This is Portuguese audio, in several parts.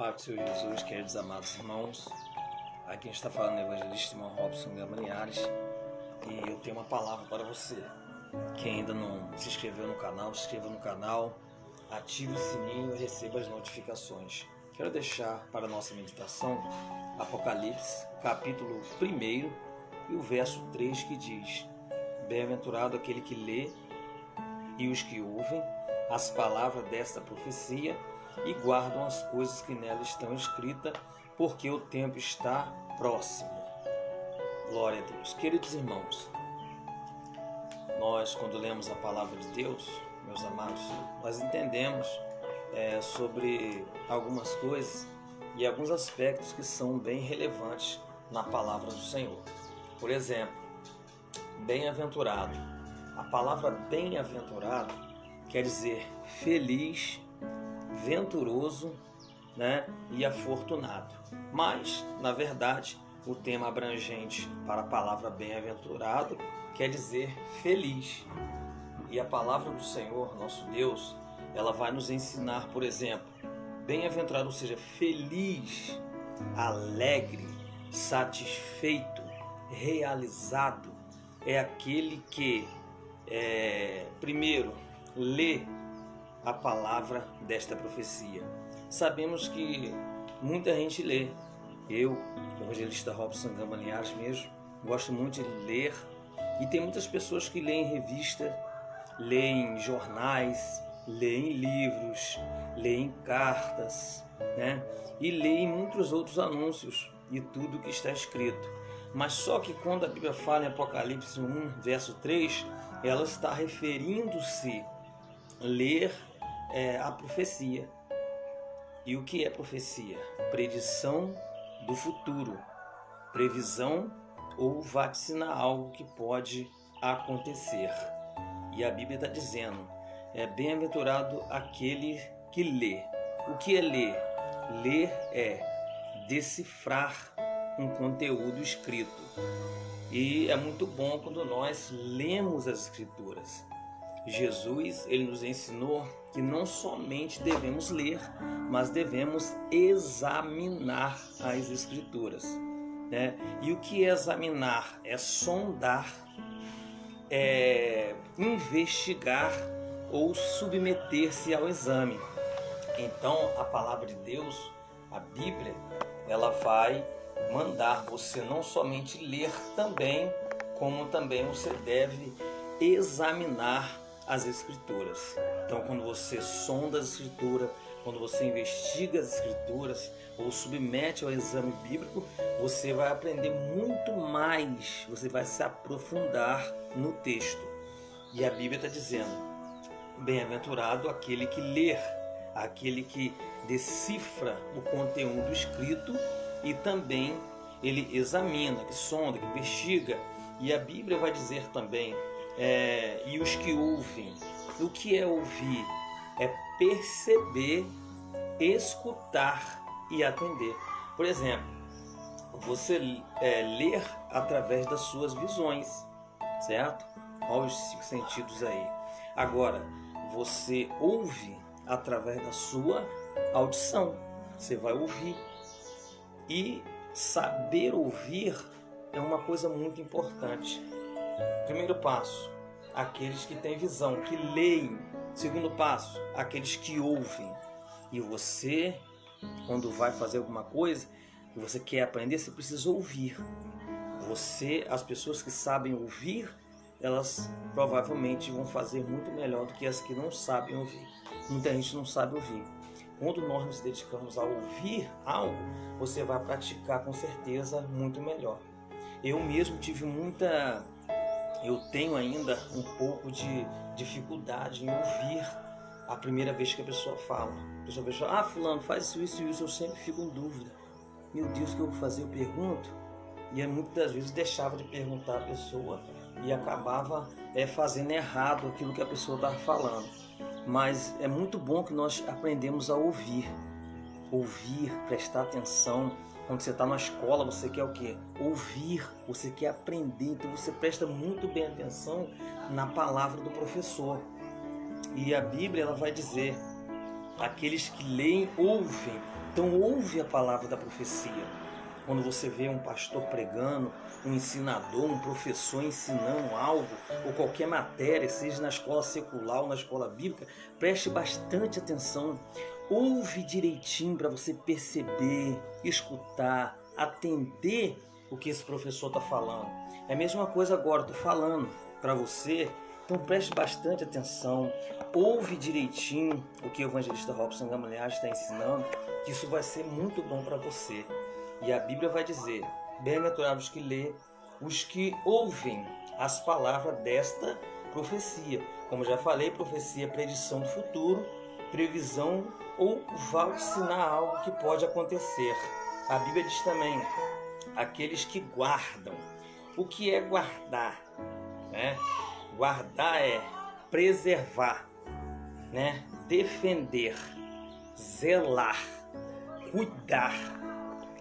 Paz do Senhor Jesus, queridos amados irmãos. Aqui está falando o evangelista irmão Robson Gama Linhares. E eu tenho uma palavra para você. Quem ainda não se inscreveu no canal, se inscreva no canal, ative o sininho e receba as notificações. Quero deixar para a nossa meditação Apocalipse, capítulo 1 e o verso 3, que diz: Bem-aventurado aquele que lê e os que ouvem as palavras desta profecia e guardam as coisas que nela estão escritas, porque o tempo está próximo. Glória a Deus. Queridos irmãos, nós, quando lemos a palavra de Deus, meus amados, nós entendemos sobre algumas coisas e alguns aspectos que são bem relevantes na palavra do Senhor. Por exemplo, bem-aventurado. A palavra bem-aventurado quer dizer feliz, venturoso, e afortunado. Mas, na verdade, o tema abrangente para a palavra bem-aventurado quer dizer feliz. E a palavra do Senhor, nosso Deus, ela vai nos ensinar, por exemplo, bem-aventurado, ou seja, feliz, alegre, satisfeito, realizado, é aquele que, primeiro, lê a palavra desta profecia. Sabemos que muita gente lê. Eu, o evangelista Robson Gama Linhares mesmo, gosto muito de ler. E tem muitas pessoas que leem revista, leem jornais, leem livros, leem cartas, e leem muitos outros anúncios e tudo que está escrito. Mas só que quando a Bíblia fala em Apocalipse 1, verso 3, ela está referindo-se a ler a profecia. E o que é profecia? Predição do futuro, previsão ou vaticinar algo que pode acontecer. E a Bíblia está dizendo, bem-aventurado aquele que lê. O que é ler? Ler é decifrar um conteúdo escrito. E é muito bom quando nós lemos as Escrituras. Jesus, ele nos ensinou que não somente devemos ler, mas devemos examinar as Escrituras. E o que é examinar? É sondar, investigar ou submeter-se ao exame. Então, a palavra de Deus, a Bíblia, ela vai mandar você não somente ler também, como também você deve examinar as Escrituras. Então, quando você sonda as Escrituras, quando você investiga as Escrituras ou submete ao exame bíblico, você vai aprender muito mais, você vai se aprofundar no texto. E a Bíblia está dizendo, bem-aventurado aquele que lê, aquele que decifra o conteúdo escrito e também ele examina, que sonda, que investiga. E a Bíblia vai dizer também, e os que ouvem. O que é ouvir? É perceber, escutar e atender. Por exemplo, você ler através das suas visões, certo? Olha os 5 sentidos aí. Agora, você ouve através da sua audição. Você vai ouvir. E saber ouvir é uma coisa muito importante. Primeiro passo, aqueles que têm visão, que leem. Segundo passo, aqueles que ouvem. E você, quando vai fazer alguma coisa e você quer aprender, você precisa ouvir. As pessoas que sabem ouvir, elas provavelmente vão fazer muito melhor do que as que não sabem ouvir. Muita gente não sabe ouvir. Quando nós nos dedicamos a ouvir algo, você vai praticar com certeza muito melhor. Eu mesmo eu tenho ainda um pouco de dificuldade em ouvir a primeira vez que a pessoa fala. A pessoa fala, fulano, faz isso e isso, eu sempre fico em dúvida. Meu Deus, o que eu vou fazer? Eu pergunto. E muitas das vezes deixava de perguntar à pessoa e acabava fazendo errado aquilo que a pessoa estava falando. Mas é muito bom que nós aprendemos a ouvir. Ouvir, prestar atenção. Quando você está na escola, você quer o quê? Ouvir, você quer aprender. Então você presta muito bem atenção na palavra do professor. E a Bíblia ela vai dizer, aqueles que leem, ouvem Então ouve a palavra da profecia. Quando você vê um pastor pregando, um ensinador, um professor ensinando algo, ou qualquer matéria, seja na escola secular ou na escola bíblica, preste bastante atenção. Ouve direitinho para você perceber, escutar, atender o que esse professor está falando. É a mesma coisa agora, estou falando para você, então preste bastante atenção, ouve direitinho o que o evangelista Robson Gamaliel está ensinando, que isso vai ser muito bom para você. E a Bíblia vai dizer, bem-aventurados os que lê, os que ouvem as palavras desta profecia. Como já falei, profecia é predição do futuro, previsão ou vaticinar algo que pode acontecer. A Bíblia diz também, aqueles que guardam. O que é guardar? Né? Guardar é preservar, né? Defender, zelar, cuidar.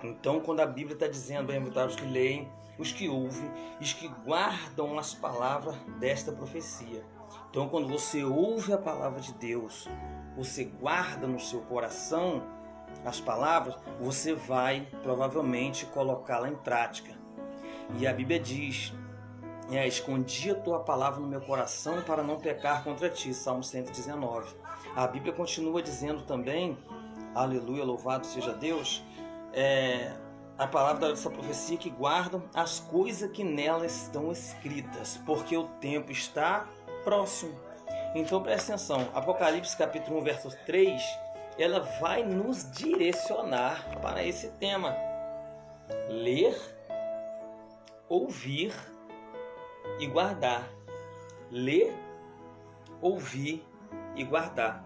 Então, quando a Bíblia está dizendo, bem-aventurados os que leem, os que ouvem, os que guardam as palavras desta profecia. Então, quando você ouve a palavra de Deus, você guarda no seu coração as palavras, você vai provavelmente colocá-la em prática. E a Bíblia diz, escondi a tua palavra no meu coração para não pecar contra ti, Salmo 119. A Bíblia continua dizendo também, aleluia, louvado seja Deus, a palavra dessa profecia, que guardam as coisas que nela estão escritas, porque o tempo está próximo. Então preste atenção, Apocalipse capítulo 1, verso 3, ela vai nos direcionar para esse tema. Ler, ouvir e guardar. Ler, ouvir e guardar.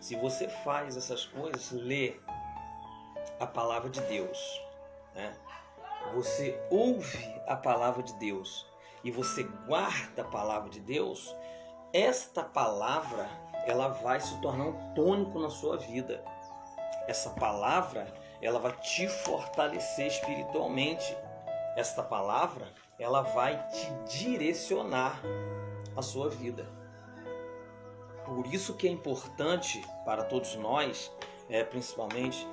Se você faz essas coisas, lê a palavra de Deus, né? Você ouve a palavra de Deus e você guarda a palavra de Deus, esta palavra ela vai se tornar um tônico na sua vida. Essa palavra ela vai te fortalecer espiritualmente. Esta palavra ela vai te direcionar a sua vida. Por isso que é importante para todos nós, principalmente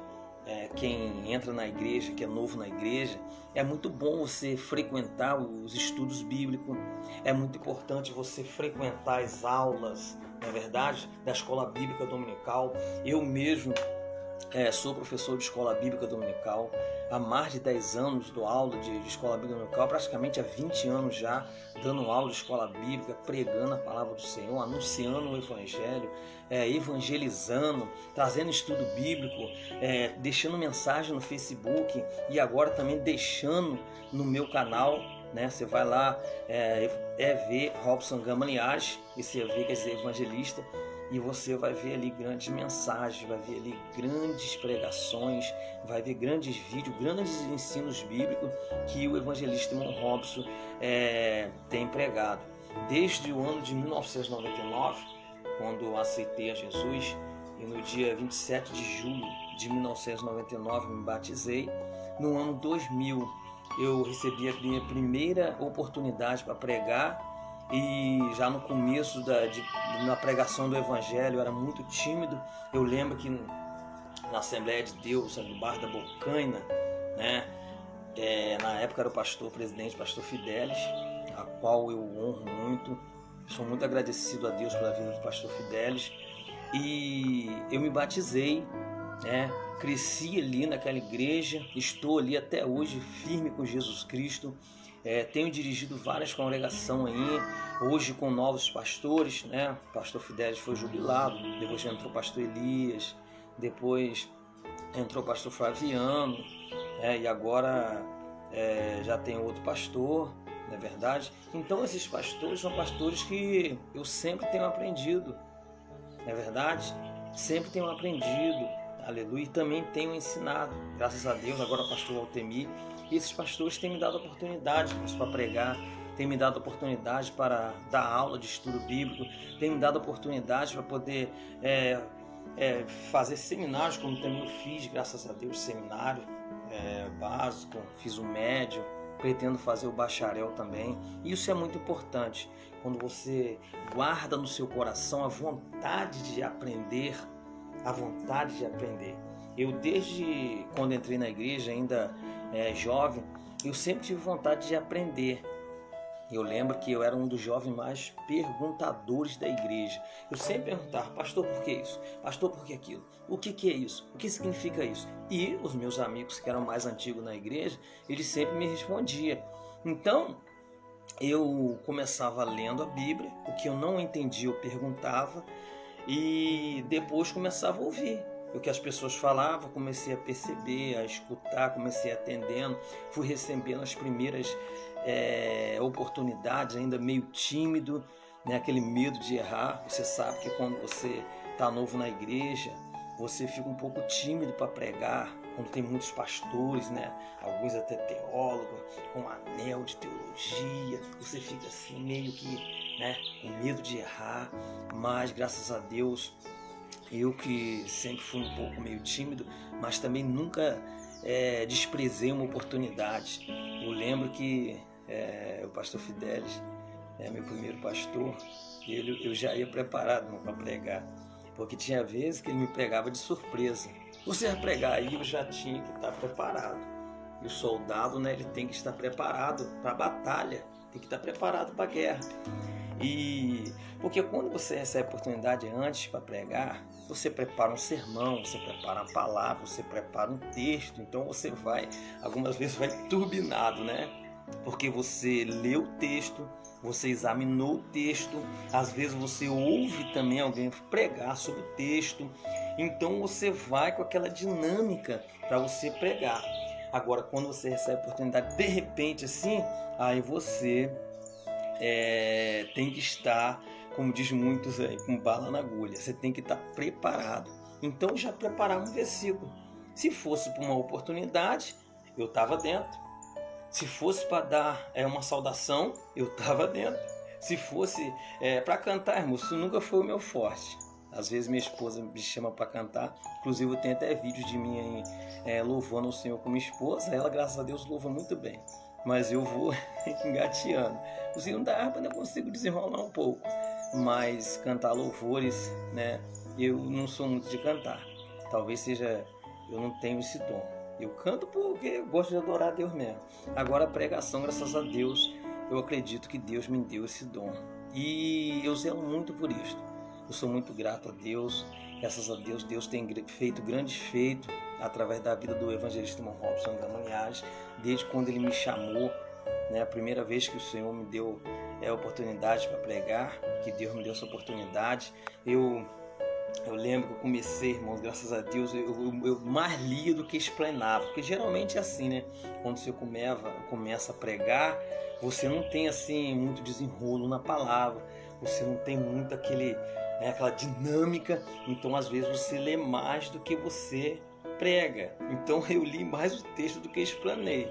quem entra na igreja, que é novo na igreja, é muito bom você frequentar os estudos bíblicos, é muito importante você frequentar as aulas, não é verdade, da escola bíblica dominical. Eu mesmo sou professor de escola bíblica dominical, há mais de 10 anos dou aula de escola bíblica dominical, praticamente há 20 anos já dando aula de escola bíblica, pregando a palavra do Senhor, anunciando o Evangelho, evangelizando, trazendo estudo bíblico, deixando mensagem no Facebook e agora também deixando no meu canal, né? Você vai lá, ver Robson Gamaliel, esse EV quer dizer evangelista, e você vai ver ali grandes mensagens, vai ver ali grandes pregações, vai ver grandes vídeos, grandes ensinos bíblicos que o evangelista irmão Robson tem pregado. Desde o ano de 1999, quando eu aceitei a Jesus, e no dia 27 de julho de 1999 me batizei, no ano 2000 eu recebi a minha primeira oportunidade para pregar. E já no começo na pregação do Evangelho eu era muito tímido. Eu lembro que na Assembleia de Deus, no bairro da Bocaina, né, na época era o presidente pastor Fidelis, a qual eu honro muito. Sou muito agradecido a Deus pela vida do pastor Fidelis. E eu me batizei, né, cresci ali naquela igreja, estou ali até hoje firme com Jesus Cristo. Tenho dirigido várias congregações aí, hoje com novos pastores, né? O pastor Fidelis foi jubilado, depois entrou o pastor Elias, depois entrou o pastor Flaviano, e agora já tem outro pastor, não é verdade? Então esses pastores são pastores que eu sempre tenho aprendido, não é verdade? Sempre tenho aprendido, aleluia, e também tenho ensinado, graças a Deus, agora o pastor Altemir. E esses pastores têm me dado oportunidade para pregar, têm me dado oportunidade para dar aula de estudo bíblico, têm me dado oportunidade para poder fazer seminários, como também eu fiz, graças a Deus, seminário básico, fiz o médio, pretendo fazer o bacharel também. Isso é muito importante, quando você guarda no seu coração a vontade de aprender, Eu desde quando entrei na igreja, ainda jovem, eu sempre tive vontade de aprender. Eu lembro que eu era um dos jovens mais perguntadores da igreja. Eu sempre perguntava, pastor, por que isso? Pastor, por que aquilo? O que é isso? O que significa isso? E os meus amigos que eram mais antigos na igreja, eles sempre me respondiam. Então, eu começava lendo a Bíblia, o que eu não entendia eu perguntava e depois começava a ouvir o que as pessoas falavam, comecei a perceber, a escutar, comecei atendendo, fui recebendo as primeiras oportunidades, ainda meio tímido, né? Aquele medo de errar. Você sabe que quando você está novo na igreja, você fica um pouco tímido para pregar, quando tem muitos pastores, né? Alguns até teólogos, com anel de teologia, você fica assim meio que, né, com medo de errar, mas graças a Deus, eu que sempre fui um pouco meio tímido, mas também nunca desprezei uma oportunidade. Eu lembro que o pastor Fidelis, meu primeiro pastor, eu já ia preparado para pregar, porque tinha vezes que ele me pegava de surpresa. Você vai pregar aí, eu já tinha que estar preparado. E o soldado, né, ele tem que estar preparado para a batalha, tem que estar preparado para a guerra. E porque quando você recebe a oportunidade antes para pregar, você prepara um sermão, você prepara uma palavra, você prepara um texto, então você vai, algumas vezes vai turbinado, né? Porque você leu o texto, você examinou o texto, às vezes você ouve também alguém pregar sobre o texto, então você vai com aquela dinâmica para você pregar. Agora, quando você recebe a oportunidade, de repente assim, aí você tem que estar, como diz muitos aí, com bala na agulha. Você tem que estar preparado. Então já preparava um versículo. Se fosse para uma oportunidade, eu estava dentro. Se fosse para dar uma saudação, eu estava dentro. Se fosse para cantar, irmão, isso nunca foi o meu forte. Às vezes minha esposa me chama para cantar. Inclusive eu tenho até vídeos de mim louvando o Senhor com minha esposa. Ela, graças a Deus, louva muito bem. Mas eu vou engateando. O sino da harpa eu consigo desenrolar um pouco, mas cantar louvores, né? Eu não sou muito de cantar. Talvez seja, eu não tenho esse dom. Eu canto porque eu gosto de adorar a Deus mesmo. Agora a pregação, graças a Deus, eu acredito que Deus me deu esse dom. E eu zelo muito por isso. Eu sou muito grato a Deus. Graças a Deus, Deus tem feito grandes feitos através da vida do evangelista irmão Robson Gamaniage, desde quando ele me chamou, né, a primeira vez que o Senhor me deu a oportunidade para pregar, que Deus me deu essa oportunidade. Eu lembro que eu comecei, irmãos, graças a Deus, eu mais lia do que explanava, porque geralmente é assim, né? Quando você começa a pregar, você não tem assim muito desenrolo na palavra, você não tem muito aquela dinâmica, então às vezes você lê mais do que você prega. Então eu li mais o texto do que explanei.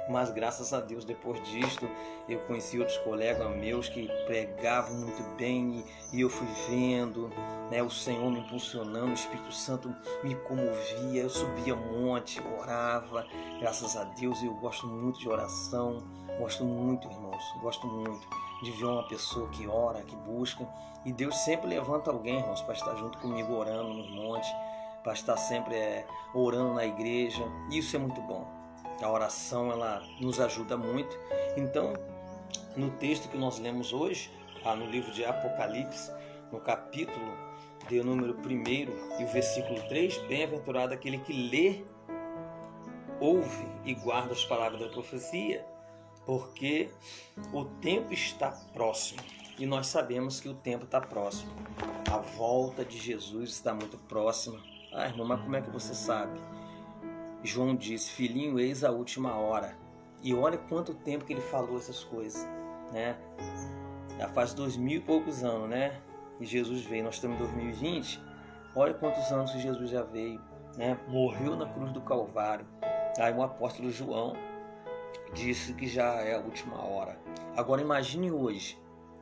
Mas graças a Deus, depois disto, eu conheci outros colegas meus que pregavam muito bem e eu fui vendo, né, o Senhor me impulsionando, o Espírito Santo me comovia, eu subia monte, orava. Graças a Deus, eu gosto muito de oração, gosto muito, irmãos, gosto muito de ver uma pessoa que ora, que busca. E Deus sempre levanta alguém, irmãos, para estar junto comigo orando nos montes, para estar sempre orando na igreja. Isso é muito bom. A oração, ela nos ajuda muito. Então, no texto que nós lemos hoje, no livro de Apocalipse, no capítulo de número 1 e o versículo 3, bem-aventurado aquele que lê, ouve e guarda as palavras da profecia, porque o tempo está próximo. E nós sabemos que o tempo está próximo. A volta de Jesus está muito próxima. Irmão, mas como é que você sabe? João disse, filhinho, eis a última hora. E olha quanto tempo que ele falou essas coisas, né? Já faz 2000 e poucos anos, né? E Jesus veio, nós estamos em 2020. Olha quantos anos que Jesus já veio, né? Morreu na cruz do Calvário. Aí o apóstolo João disse que já é a última hora. Agora imagine hoje,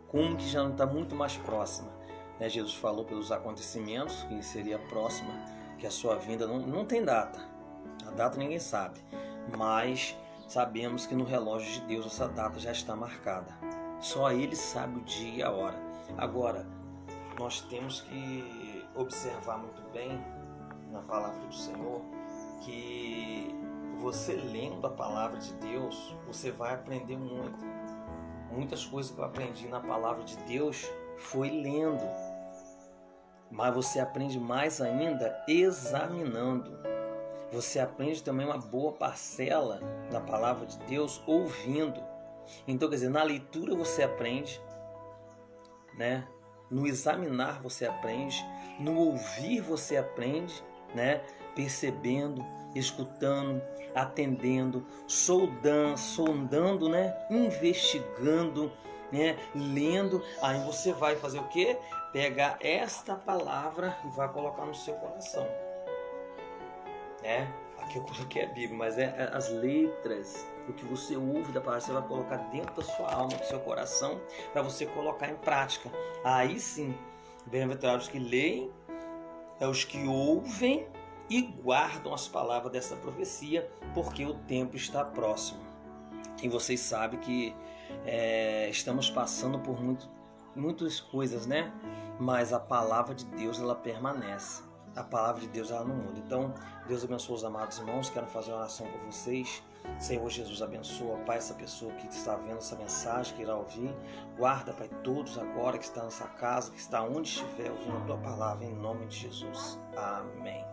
como que já não está muito mais próxima, né? Jesus falou pelos acontecimentos que seria próxima, que a sua vinda não tem data. A data ninguém sabe, mas sabemos que no relógio de Deus essa data já está marcada. Só Ele sabe o dia e a hora. Agora, nós temos que observar muito bem na palavra do Senhor que você lendo a palavra de Deus, você vai aprender muito. Muitas coisas que eu aprendi na palavra de Deus foi lendo. Mas você aprende mais ainda examinando. Você aprende também uma boa parcela da palavra de Deus ouvindo. Então, quer dizer, na leitura você aprende, né? No examinar você aprende, no ouvir você aprende, né? Percebendo, escutando, atendendo, sondando, né? Investigando, né? Lendo. Aí você vai fazer o quê? Pegar esta palavra e vai colocar no seu coração. Aqui eu coloquei a Bíblia, mas as letras, o que você ouve da palavra, você vai colocar dentro da sua alma, do seu coração, para você colocar em prática. Aí sim, bem-aventurados os que leem, os que ouvem e guardam as palavras dessa profecia, porque o tempo está próximo. E vocês sabem que estamos passando por muitas coisas, né? Mas a palavra de Deus, ela permanece. A palavra de Deus, ela não muda. Então, Deus abençoe os amados irmãos. Quero fazer uma oração por vocês. Senhor Jesus, abençoa, Pai, essa pessoa que está vendo essa mensagem, que irá ouvir. Guarda, Pai, todos agora que estão nessa casa, que está onde estiver ouvindo a Tua palavra, em nome de Jesus. Amém.